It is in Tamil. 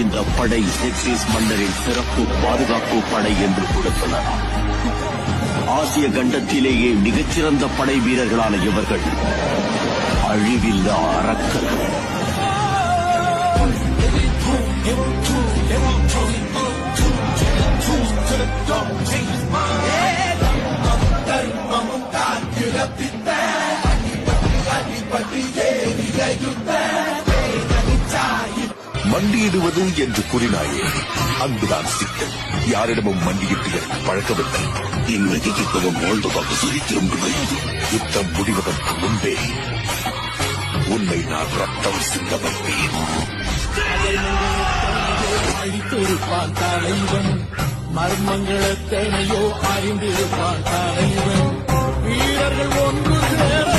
இந்த படை டெக்சேஸ் மன்னரின் சிறப்பு பாதுகாப்பு படை என்று கூட சொல்லலாம். ஆசிய கண்டத்திலேயே மிகச்சிறந்த படை வீரர்களான இவர்கள் அழிவில்லா அரக்கர்கள். மண்டியிடுவது என்று கூறினாயே, அங்குதான் சிக்கல். யாரிடமும் மண்டியிட்டு பழக்கவில்லை. இன்றைக்கு யுத்தம் வாழ்ந்ததாக சரித்திரம் கிடையாது. யுத்தம் முடிவதற்கு முன்பே உன்னை நான் ரத்தம் சிந்த வைப்பேன். அழித்திருப்பான் தலைவன், மர்மங்களத்தனையோ அறிந்திருப்பான் தலைவன். வீரர்கள் ஒன்று சேர